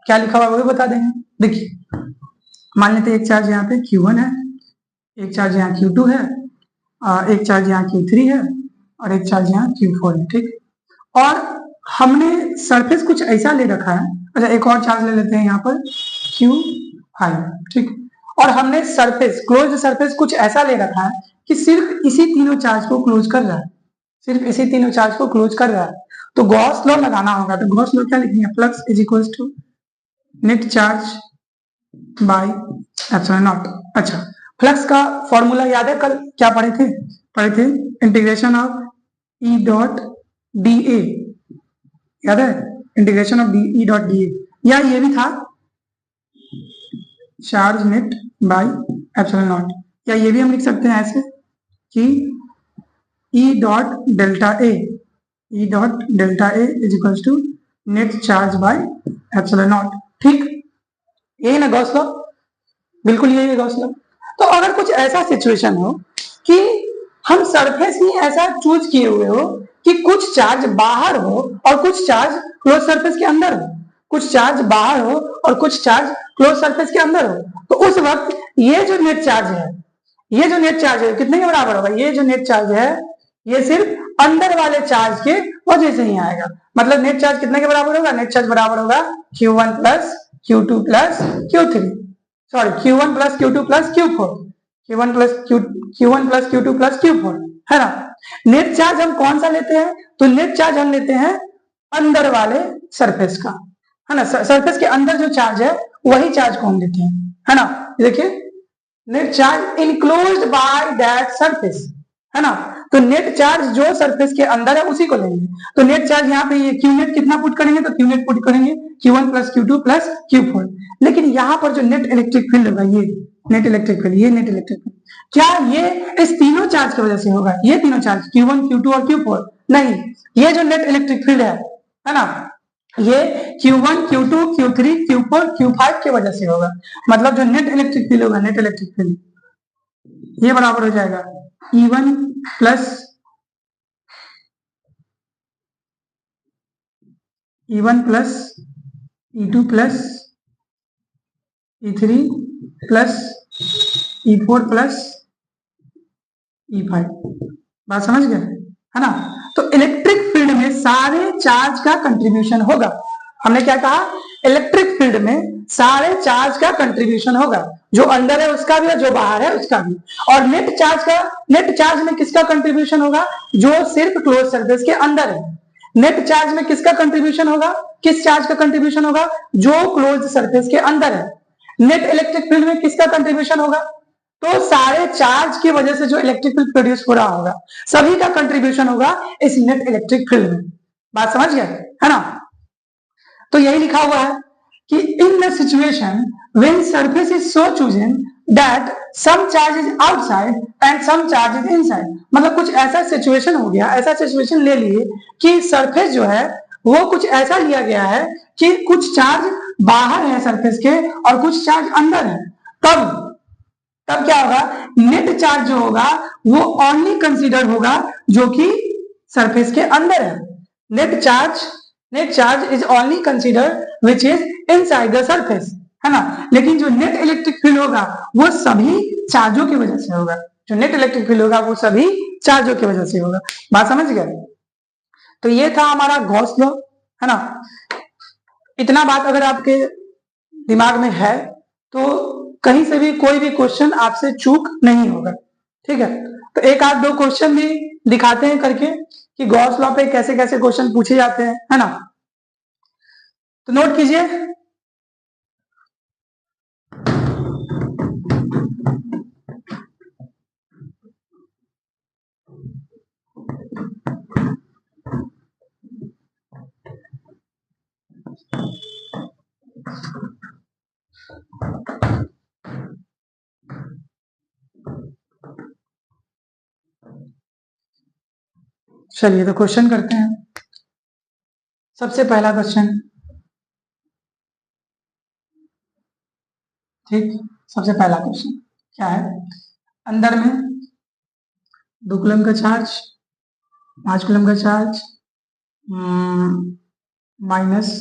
क्या लिखा हुआ वो भी बता देंगे। देखिए, मान लेते हैं एक चार्ज यहाँ पे Q1 है, एक चार्ज यहाँ Q2 है, एक चार्ज यहाँ Q3 है और एक चार्ज यहाँ Q4 है। ठीक, और हमने सरफेस कुछ ऐसा ले रखा है। अच्छा, एक और चार्ज ले लेते हैं यहाँ पर Q5। ठीक, और हमने सरफेस, क्लोज सरफेस कुछ ऐसा ले रखा है कि सिर्फ इसी तीनों चार्ज को क्लोज कर रहा है, तो गॉस लॉ लगाना होगा। तो गॉस लॉ क्या लिखेंगे, flux is equal to net charge by epsilon naught. अच्छा, फ्लक्स का फॉर्मूला याद है, कल क्या पढ़े थे integration of E dot D A, याद है, integration of E dot D A, या ये भी था charge net by epsilon naught, या ये भी हम लिख सकते हैं ऐसे कि E dot delta A is equal to net charge by epsilon naught. ठीक, यही ना गॉस लॉ, बिल्कुल यही है गॉस लॉ। तो अगर कुछ ऐसा सिचुएशन हो कि हम सरफेस ही ऐसा चूज किए हुए हो कि कुछ चार्ज बाहर हो और कुछ चार्ज क्लोज सरफेस के अंदर हो, कुछ चार्ज बाहर हो और कुछ चार्ज क्लोज सरफेस के अंदर हो, तो उस वक्त ये जो नेट चार्ज है कितने के बराबर होगा, ये जो नेट चार्ज है ये सिर्फ अंदर वाले चार्ज के वजह से ही आएगा। मतलब नेट चार्ज कितने के बराबर होगा, नेट चार्ज बराबर होगा Q1 plus Q2 plus Q3, sorry Q1 plus Q2 plus Q4, Q1 plus Q2 plus Q4, है ना। नेट चार्ज हम कौन सा लेते हैं, तो नेट चार्ज हम लेते हैं अंदर वाले सरफेस का, है ना। सरफेस के अंदर जो चार्ज है वही चार्ज को हम लेते हैं, है ना। देखिए, net charge enclosed by that surface, है ना। तो नेट चार्ज जो सरफेस के अंदर है उसी को लेंगे। तो नेट चार्ज यहाँ पे ये क्यू नेट कितना पुट करेंगे, तो क्यू नेट पुट करेंगे Q1 plus Q2 plus Q4। लेकिन यहाँ पर जो नेट इलेक्ट्रिक फील्ड होगा, ये नेट इलेक्ट्रिक फील्ड, क्या ये इस तीनों चार्ज की वजह से होगा, ये तीनों चार्ज Q1 Q2 और Q4 नहीं, ये जो नेट इलेक्ट्रिक फील्ड है ना, ये Q1 Q2 Q3 Q4 Q5 की वजह से होगा। मतलब जो नेट इलेक्ट्रिक फील्ड होगा, नेट इलेक्ट्रिक फील्ड ये बराबर हो जाएगा E1 plus E2 plus E3 plus E4 plus E5। बात समझ गए, है ना। तो इलेक्ट्रिक फील्ड में सारे चार्ज का कंट्रीब्यूशन होगा। हमने क्या कहा, इलेक्ट्रिक फील्ड में सारे चार्ज का कंट्रीब्यूशन होगा, जो अंदर है उसका भी और जो बाहर है उसका भी। और नेट चार्ज में किसका कंट्रीब्यूशन होगा, जो सिर्फ क्लोज सरफेस के अंदर है। नेट चार्ज में किसका कंट्रीब्यूशन होगा, किस चार्ज का कंट्रीब्यूशन होगा, जो क्लोज सरफेस के अंदर है। नेट इलेक्ट्रिक फील्ड में किसका कंट्रीब्यूशन होगा, तो सारे चार्ज की वजह से जो इलेक्ट्रिक फील्ड प्रोड्यूस हो रहा होगा, सभी का कंट्रीब्यूशन होगा इस नेट इलेक्ट्रिक फील्ड में। बात समझ गए, है ना। तो यही लिखा हुआ है कि in the situation when surface is so chosen that some charge is outside and some charge is inside. मतलब कुछ ऐसा सिचुएशन हो गया, ऐसा सिचुएशन ले लिए कि सरफेस जो है वो कुछ ऐसा लिया गया है कि कुछ चार्ज बाहर है सरफेस के और कुछ चार्ज अंदर है। तब क्या होगा, नेट चार्ज जो होगा वो ओनली कंसीडर होगा जो कि सरफेस के अंदर है। Net charge is only consider which is inside the surface, है ना। लेकिन जो नेट इलेक्ट्रिक फील्ड होगा वो सभी चार्जों की वजह से होगा। जो नेट इलेक्ट्रिक फील्ड होगा वो सभी चार्जों की वजह से होगा। बात समझ गए। तो ये था हमारा गॉस लॉ, है ना। इतना बात अगर आपके दिमाग में है तो कहीं से भी कोई भी क्वेश्चन आपसे चूक नहीं होगा, ठीक है। तो एक आध दो क्वेश्चन भी दिखाते हैं करके कि गॉस लॉ पे कैसे कैसे क्वेश्चन पूछे जाते हैं, है ना। तो नोट कीजिए, चलिए तो क्वेश्चन करते हैं। सबसे पहला क्वेश्चन, ठीक। सबसे पहला क्वेश्चन क्या है, अंदर में 2 कूलम का चार्ज, 5 कूलम का चार्ज, माइनस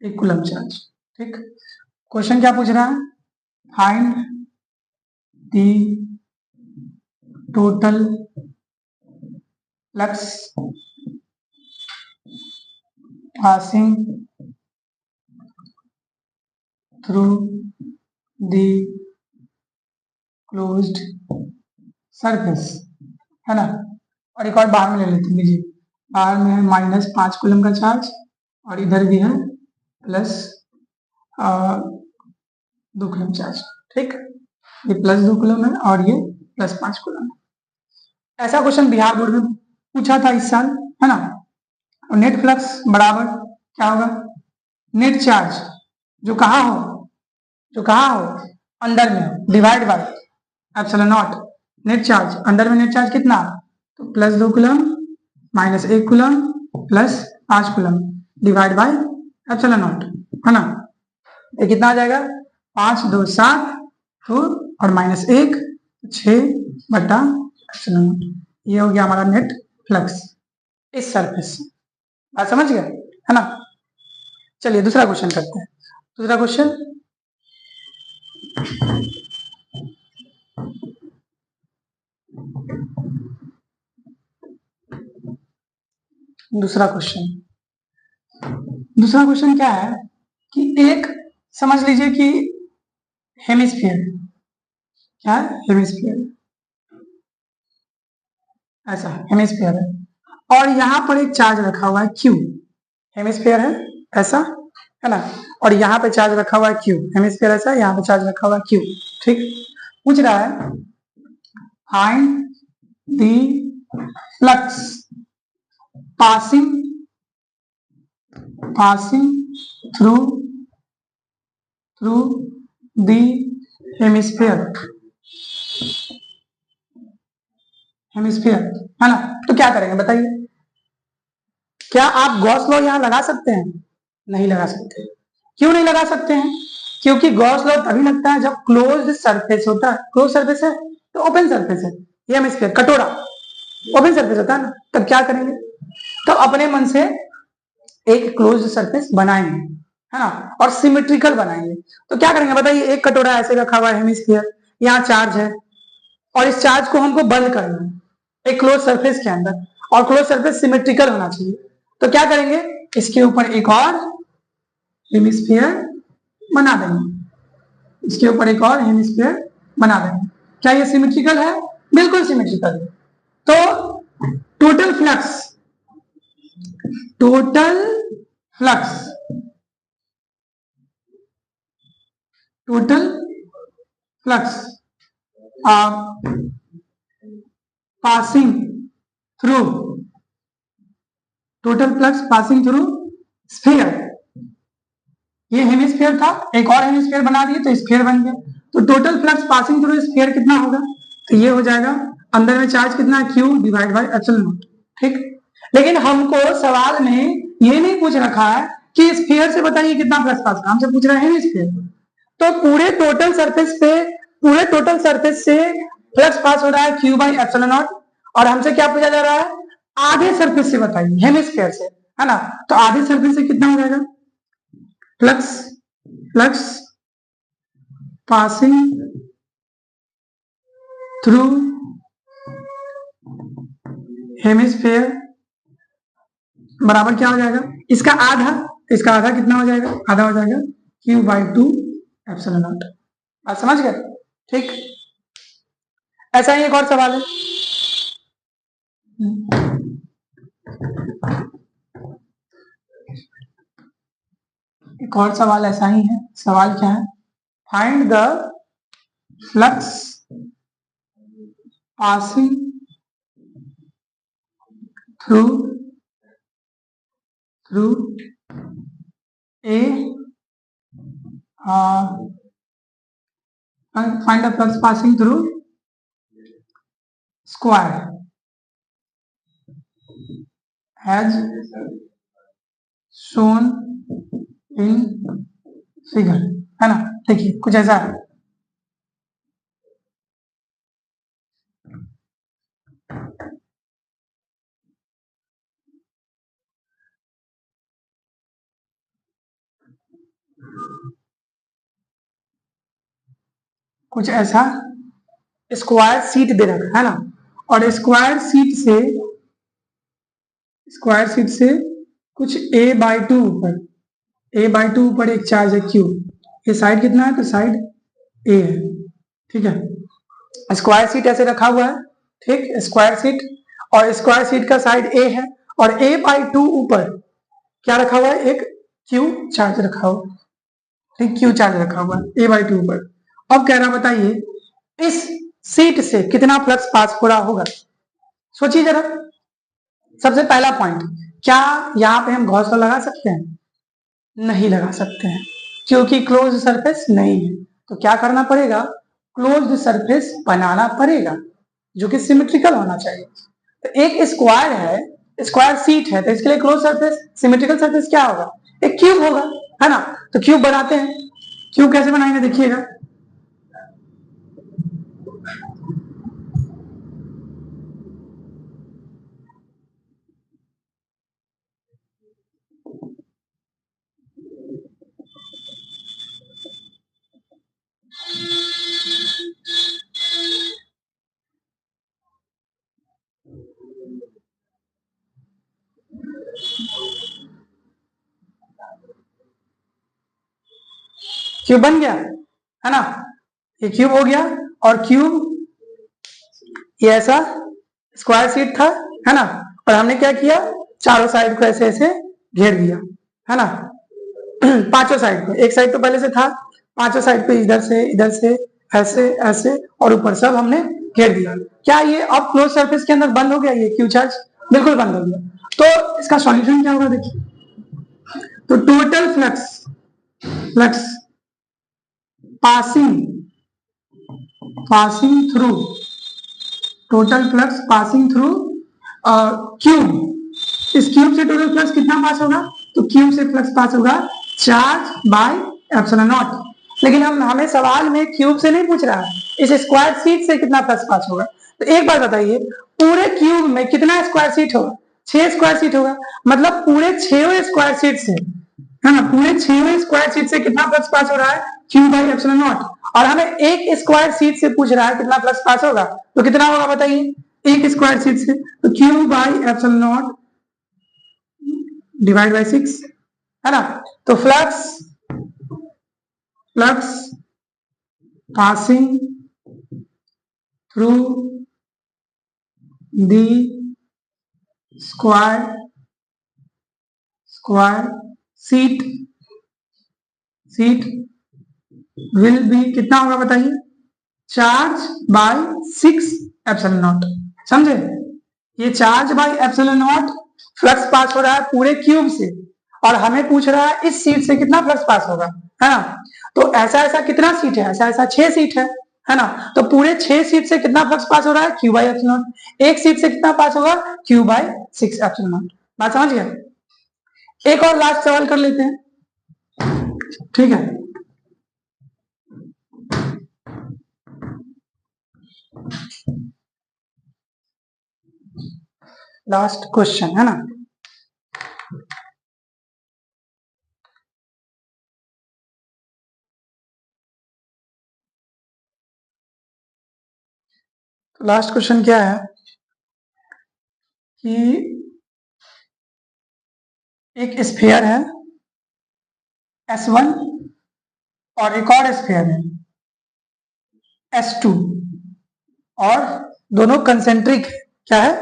1 कूलम चार्ज, ठीक। क्वेश्चन क्या पूछ रहा है, find the total flux passing through the closed surface, है ना। और एक और बाहर में ले लेते हैं, लीजिए बाहर में है -5 कूलम का चार्ज और इधर भी है प्लस 2 कूलम चार्ज, ठीक। ये +2 कूलम है और ये +5 कूलम है। ऐसा क्वेश्चन बिहार बोर्ड में पूछा था इस साल, है ना। और नेट फ्लक्स बराबर क्या होगा, नेट चार्ज जो कहाँ हो अंदर में, divide by epsilon not net charge. अंदर में नेट चार्ज कितना, तो +2 coulomb minus 1 coulomb plus 5 coulomb divide by epsilon naught, है ना। ये कितना आ जाएगा, 5 2 7 तो और -1 6 बटा एप्सिलॉन नॉट। ये हो गया हमारा नेट फ्लक्स इस सरफेस से। बात समझ गए, है ना। चलिए दूसरा क्वेश्चन करते हैं। दूसरा क्वेश्चन, दूसरा क्वेश्चन क्या है कि एक समझ लीजिए कि हेमिस्फीयर, क्या है, हेमिस्फीयर, ऐसा हेमिस्फीयर है और यहां पर एक चार्ज रखा हुआ है Q। हेमिस्फीयर है ऐसा, है ना, और यहाँ पे चार्ज रखा हुआ है Q। हेमिस्फीयर ऐसा, यहाँ पे चार्ज रखा हुआ है Q, ठीक। पूछ रहा है find the flux passing through the hemisphere, है ना। तो क्या करेंगे बताइए, क्या आप गॉस लॉ यहां लगा सकते हैं, नहीं लगा सकते। क्यों नहीं लगा सकते हैं, क्योंकि गॉस लॉ तभी लगता है जब क्लोज्ड सरफेस होता है। क्लोज सरफेस है तो ओपन सरफेस है, ये हेमिस्फीयर कटोरा ओपन सरफेस होता है ना। तब क्या करेंगे, तो अपने मन से एक क्लोज्ड सरफेस बनाएंगे, है ना, और सिमेट्रिकल बनाएंगे। तो क्या करेंगे बताइए, एक कटोरा ऐसे रखा हुआ है हेमिस्फीयर, यहाँ चार्ज है और इस चार्ज को हमको बंद करना है एक क्लोज सरफेस के अंदर, और क्लोज सरफेस सिमेट्रिकल होना चाहिए। तो क्या करेंगे, इसके ऊपर एक और हेमिस्फीयर बना देंगे, इसके ऊपर एक और हेमिस्फीयर बना देंगे। क्या ये सिमेट्रिकल है? बिल्कुल सिमेट्रिकल है। तो total flux passing through sphere, ये हेमिस्फीयर था, एक और हेमिस्फीयर बना दिए तो स्फीयर बन गया। तो total flux passing through sphere कितना होगा? तो ये हो जाएगा, अंदर में चार्ज कितना है, Q divide by epsilon naught. ठीक, लेकिन हमको सवाल में ये नहीं पूछ रखा है कि स्फीयर से बताइए कितना फ्लक्स पास, हमसे पूछ रहा है हेमिस्फीयर। तो पूरे टोटल सरफेस से फ्लक्स पास हो रहा है Q बाई एप्सिलॉन नॉट, और हमसे क्या पूछा जा रहा है, आधे सरफेस से बताइए, हेमिस्फीयर से, है ना। तो आधे सरफेस से कितना हो जाएगा, फ्लक्स पासिंग थ्रू हेमिस्फीयर बराबर क्या हो जाएगा, इसका आधा कितना हो जाएगा, आधा हो जाएगा Q बाई 2 एप्सिलॉन नॉट। आप समझ गए? ठीक, ऐसा ही एक और सवाल है। एक और सवाल ऐसा ही है। सवाल क्या है, find the flux passing through a find the flux passing through square as shown in figure, है ना। देखिए कुछ ऐसा है, कुछ ऐसा स्क्वायर सीट दे रखा है ना, और स्क्वायर सीट से कुछ a/2 ऊपर एक चार्ज है Q। ये साइड कितना है, तो साइड A है। ठीक है, स्क्वायर सीट ऐसे रखा हुआ है, ठीक, स्क्वायर सीट, और स्क्वायर सीट का साइड A है, और a/2 ऊपर क्या रखा हुआ है, एक Q चार्ज रखा हुआ, ठीक, Q चार्ज रखा हुआ है a/2 ऊपर। अब कह रहा बताइए इस सीट से कितना फ्लक्स पास हो रहा होगा। सोचिए जरा, सबसे पहला पॉइंट, क्या यहाँ पे हम घोंसला लगा सकते हैं? नहीं लगा सकते हैं, क्योंकि क्लोज सरफेस नहीं है। तो क्या करना पड़ेगा, क्लोज्ड सरफेस बनाना पड़ेगा, जो कि सिमेट्रिकल होना चाहिए। तो एक स्क्वायर है, स्क्वायर सीट है, तो इसके लिए क्लोज सरफेस, सिमेट्रिकल सरफेस क्या होगा, एक क्यूब होगा, है ना। तो क्यूब बनाते हैं, क्यूब कैसे बनाएंगे देखिएगा। क्यूब बन गया, है ना, ये क्यूब हो गया, और क्यूब ये ऐसा स्क्वायर सीट था, है ना, और हमने क्या किया, चारों साइड को ऐसे ऐसे घेर दिया, है ना। पांचों साइड को, एक साइड तो पहले से था, पांचों साइड पे इधर से ऐसे ऐसे और ऊपर सब हमने घेर दिया। क्या ये अब क्लोज सरफेस के अंदर बंद हो गया, ये क्यू चार्ज बिल्कुल बंद हो गया। तो इसका सॉल्यूशन क्या होगा देखिए, तो total flux passing through cube, इस क्यूब से टोटल फ्लक्स कितना पास होगा, तो क्यूब से फ्लक्स पास होगा चार्ज बाय एप्सिलॉन नॉट। लेकिन हमें सवाल में क्यूब से नहीं पूछ रहा है, इस स्क्वायर सीट से कितना फ्लक्स पास होगा। तो एक बार बताइए, पूरे क्यूब में कितना स्क्वायर सीट होगा, 6 स्क्वायर सीट होगा, मतलब पूरे 6 स्क्वायर सीट से, है ना, पूरे 6 स्क्वायर सीट से कितना फ्लक्स पास हो रहा है, क्यू बाई एप्सिलॉन नॉट, और हमें एक स्क्वायर सीट से पूछ रहा है कितना फ्लक्स पास होगा, तो कितना होगा बताइए, एक स्क्वायर सीट से, तो Q by epsilon naught divide by 6, है ना। तो flux passing through the square seat will be कितना होगा बताइए, चार्ज बाय 6 एप्सिलॉन नॉट, समझे। ये charge by epsilon not flux pass हो रहा है पूरे क्यूब से, और हमें पूछ रहा है इस सीट से कितना फ्लक्स पास होगा, है ना। तो ऐसा कितना सीट है, ऐसा 6 सीट है ना। तो पूरे 6 सीट से कितना फ्लक्स पास हो रहा है, क्यू बाई एप्सिलॉन नॉट। एक सीट से कितना पास होगा, क्यू बाई 6 एप्सिलॉन नॉट। बात समझ गए। एक और लास्ट सवाल कर लेते हैं, ठीक है। लास्ट क्वेश्चन है ना, लास्ट क्वेश्चन क्या है कि एक स्फीयर है S1 और एक और स्फीयर है S2, और दोनों कंसेंट्रिक, क्या है,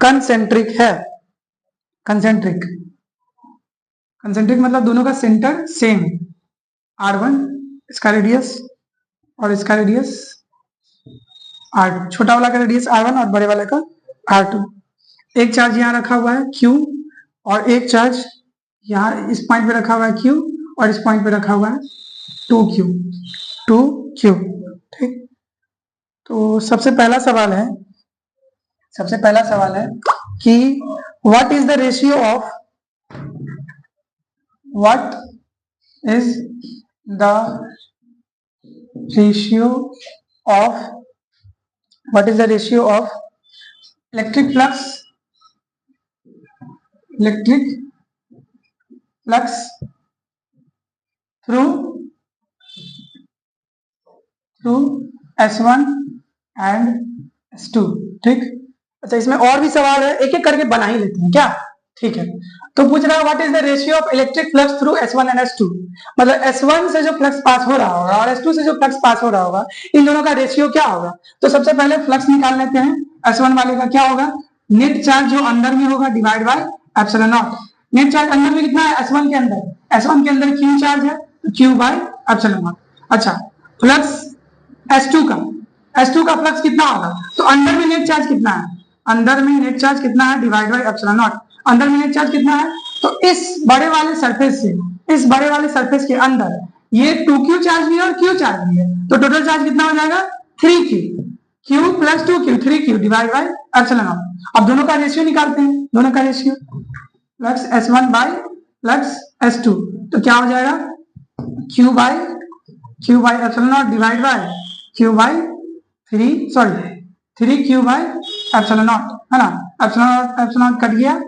कंसेंट्रिक है। कंसेंट्रिक मतलब दोनों का सेंटर सेम, R1 इसका रेडियस और इसका रेडियस R2, छोटा वाला का रेडियस R1 और बड़े वाले का R2। एक चार्ज यहाँ रखा हुआ है Q, और एक चार्ज यहाँ इस पॉइंट पे रखा हुआ है Q, और इस पॉइंट पे रखा हुआ है 2Q। ठीक, तो सबसे पहला सवाल है कि what is the ratio of electric flux through S1 and S2। ठीक, अच्छा इसमें और भी सवाल है, एक एक करके बना ही लेते हैं क्या, ठीक है। तो पूछ रहा है what is the ratio of electric flux through S1 and S2, मतलब S1 से जो फ्लक्स पास हो रहा होगा और S2 से जो फ्लक्स पास हो रहा होगा, इन दोनों का रेशियो क्या होगा। तो सबसे पहले फ्लक्स निकाल लेते हैं। S1 वाले का क्या होगा, नेट चार्ज जो अंदर में होगा divide by epsilon not. Net charge अंदर में कितना है, S1 के अंदर Q चार्ज है, Q बाय एप्सिलॉन नॉट। अच्छा, फ्लक्स S2 का फ्लक्स कितना होगा, तो अंदर में नेट चार्ज कितना है, डिवाइड बाय एप्सिलॉन नॉट। अंदर में नेट चार्ज कितना है, तो इस बड़े वाले सरफेस के अंदर ये 2Q चार्ज भी है और Q चार्ज भी है, तो टोटल चार्ज कितना हो जाएगा 3Q, Q plus 2Q 3Q divide by epsilon not. अब दोनों का रेशियो निकालते हैं, दोनों का ratio flux S1 bye flux S2, तो क्या हो जाएगा Q by epsilon naught divide by Q by 3Q by epsilon naught, है ना। एप्सिलॉन नॉट कट गया,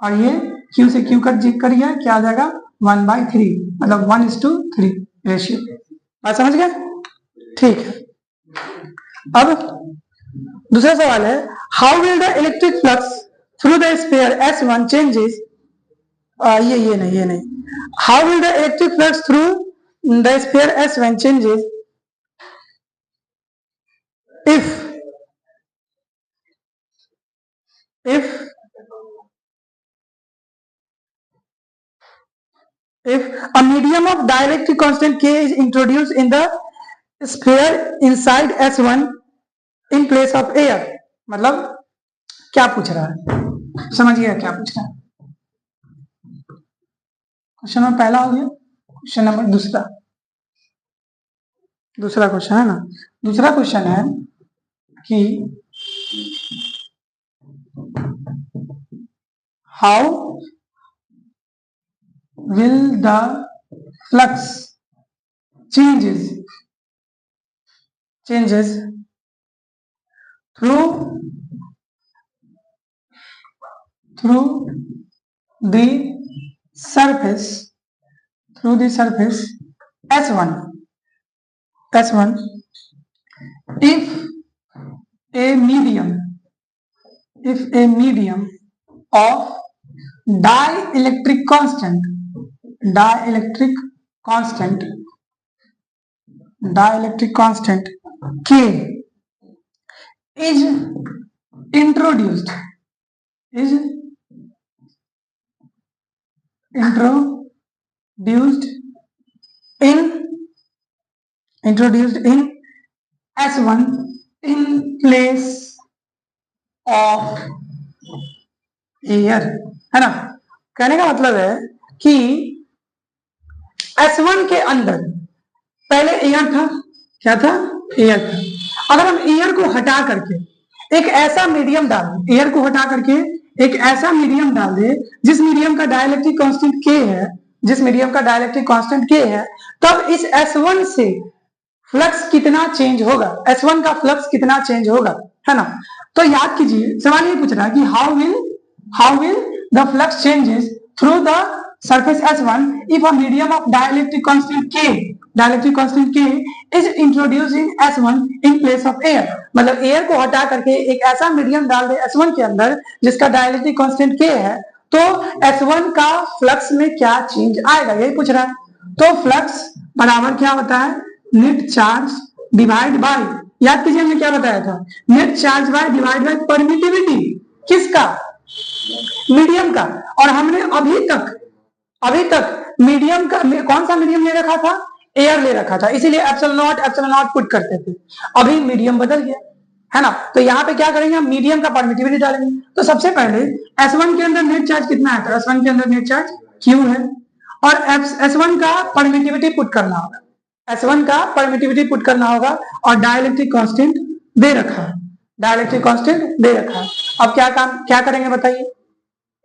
और ये Q से Q कट गया, क्या आ जाएगा 1/3, मतलब 1:3 रेशियो। बात समझ गए, ठीक है। अब दूसरा सवाल है, how will the electric flux through the sphere S1 changes, ये नहीं, how will the electric flux through the sphere S1 changes if a medium of dielectric constant K is introduced in the sphere inside S1 in place of air, मतलब क्या पूछ रहा है, समझिएगा क्या पूछ रहा है। क्वेश्चन नंबर पहला हो गया, क्वेश्चन नंबर दूसरा क्वेश्चन है ना। दूसरा क्वेश्चन है कि how will the flux changes through the surface S1 S1 if a medium of dielectric constant K is introduced in S1 in place of air, है ना। कहने का मतलब है कि S1 के अंदर पहले एयर था, क्या था, एयर था। अगर हम एयर को हटा करके एक ऐसा मीडियम डाल दें, एयर को हटा करके एक ऐसा मीडियम डाल दे जिस मीडियम का डाइलेक्ट्रिक कांस्टेंट K है, तब इस S1 से फ्लक्स कितना चेंज होगा, S1 का फ्लक्स कितना चेंज होगा, है ना। तो याद कीजिए, सवाल ये पूछ रहा है कि how will the flux changes through the surface S1 if a medium of dielectric constant K is introduced in S1 in place of air। मतलब एयर को हटा करके एक ऐसा मीडियम डाल दे S1 के अंदर जिसका डाइलेक्ट्रिक कांस्टेंट K है, तो S1 का फ्लक्स में क्या चेंज आएगा, यही पूछ रहा है। तो फ्लक्स बराबर क्या होता है, नेट चार्ज डिवाइड बाय, याद कीजिए हमने क्या बताया था, net charge by divide by permittivity, किसका, मीडियम का। और हमने अभी तक मीडियम का कौन सा मीडियम ले रखा था, एयर ले रखा था, इसीलिए एप्सिलॉन नॉट पुट करते थे। अभी मीडियम बदल गया, है ना। तो यहाँ पे क्या करेंगे, हम मीडियम का परमिटिविटी डालेंगे। तो सबसे पहले S1 के अंदर नेट चार्ज कितना है, तो S1 के अंदर नेट चार्ज Q है, और S1 का परमिटिविटी पुट करना होगा, और डाइलेक्ट्रिक कांस्टेंट दे रखा है, अब क्या करेंगे बताइए।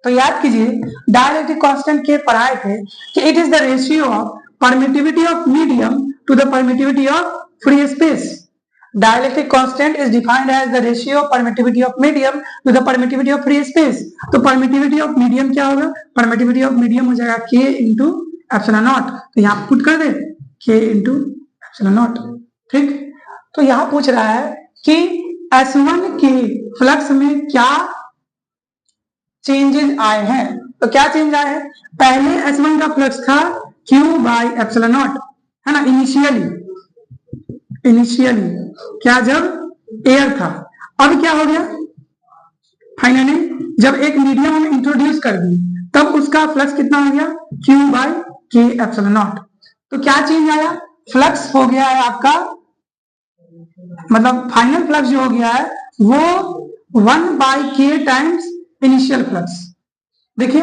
तो याद कीजिए, डाइलेक्ट्रिक कांस्टेंट के पढ़ाए थे कि it is the ratio of permittivity of medium to the permittivity of free space. Dielectric constant is defined as the ratio of permittivity of medium to the permittivity of free space. तो permittivity of medium क्या होगा, permittivity of medium हो जाएगा K into epsilon naught. तो यहाँ put कर दे K into epsilon naught, ठीक। तो यहाँ पूछ रहा है कि S1 के फ्लक्स में क्या चेंजेस आए हैं। तो क्या चेंज आए हैं, पहले S1 का फ्लक्स था Q बाई एप्सिलॉन नॉट, है ना, इनिशियली क्या, जब एयर था। अब क्या हो गया, फाइनली जब एक मीडियम हम इंट्रोड्यूस कर दी, तब उसका फ्लक्स कितना हो गया, Q by K epsilon naught. तो क्या चेंज आया, फ्लक्स हो गया है आपका, मतलब फाइनल फ्लक्स जो हो गया है वो 1 by K times initial flux. देखिए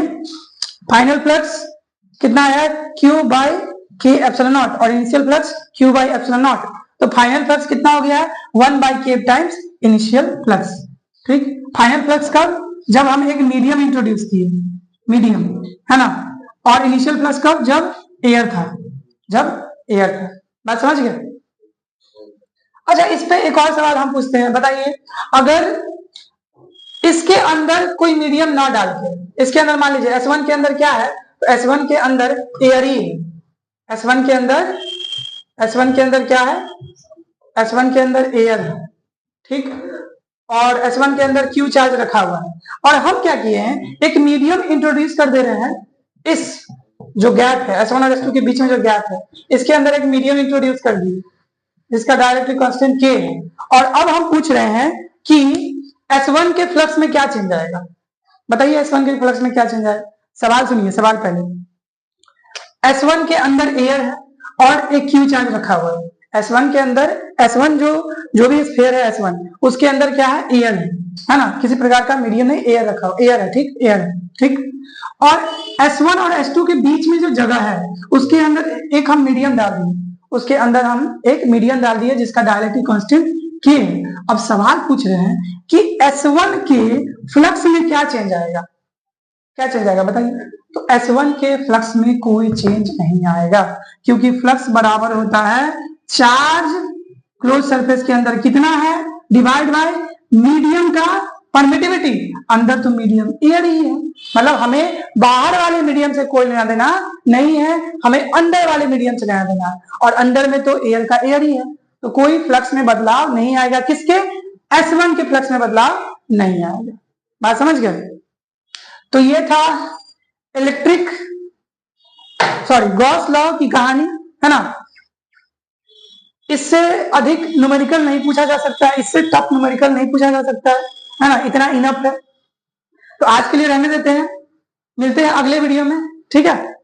फाइनल फ्लक्स कितना है, Q by K epsilon naught, और initial flux Q by epsilon naught. तो फाइनल फ्लक्स कितना हो गया है, 1 by K times initial flux, ठीक। फाइनल फ्लक्स कब, जब हम एक मीडियम इंट्रोड्यूस किए, मीडियम, है ना। और इनिशियल फ्लक्स कब, जब एयर था, बात समझ गए। अच्छा, इस पे एक और सवाल हम पूछते हैं, बताइए अगर इसके अंदर कोई मीडियम ना डाल के, इसके अंदर मान लीजिए S1 के अंदर क्या है, तो S1 के अंदर एयर ही है, S1 के अंदर क्या है, S1 के अंदर एयर है, ठीक। और S1 के अंदर Q चार्ज रखा हुआ है, और हम क्या किए हैं, एक मीडियम इंट्रोड्यूस कर दे रहे हैं, इस जो गैप है S1 और S2 के बीच में जो गैप है, इसके अंदर एक मीडियम इंट्रोड्यूस कर दिए जिसका डाइलेक्ट्रिक कांस्टेंट K है। और अब हम पूछ रहे हैं कि S1 के फ्लक्स में क्या चेंज आएगा, बताइए S1 के फ्लक्स में क्या चेंज आएगा। सवाल सुनिए, सवाल पहले, S1 के अंदर एयर है और एक Q चार्ज रखा हुआ है। S1 के अंदर, S1 जो भी स्फीयर है S1, उसके अंदर क्या है, एयर है ना, किसी प्रकार का मीडियम नहीं, एयर रखा हुआ, एयर है, ठीक, एयर है, ठीक। और S1 और S2 के बीच में जो जगह है, उसके अंदर एक हम मीडियम डाल दिए, जिसका डाइलेक्ट्रिक कांस्टेंट K है। अब सवाल पूछ रहे हैं कि S1 के फ्लक्स में क्या चेंज आएगा, बताइए। तो S1 के फ्लक्स में कोई चेंज नहीं आएगा, क्योंकि फ्लक्स बराबर होता है चार्ज क्लोज सरफेस के अंदर कितना है, डिवाइड बाय मीडियम का परमिटिविटी, अंदर तो मीडियम एयर ही है, मतलब हमें बाहर वाले मीडियम से कोई लेना देना नहीं है, हमें अंदर वाले मीडियम से लेना देना है, और अंदर में तो एयर का एयर ही है, तो कोई फ्लक्स में बदलाव नहीं आएगा। किसके? S1 के फ्लक्स में बदलाव नहीं आएगा। बात समझ गए? तो ये था इलेक्ट्रिक गॉस लॉ की कहानी, है ना। इससे अधिक न्यूमेरिकल नहीं पूछा जा सकता है, इससे टफ न्यूमेरिकल नहीं पूछा जा सकता है ना, इतना इनफ है। तो आज के लिए रहने देते हैं, मिलते हैं अगले वीडियो में, ठीक है।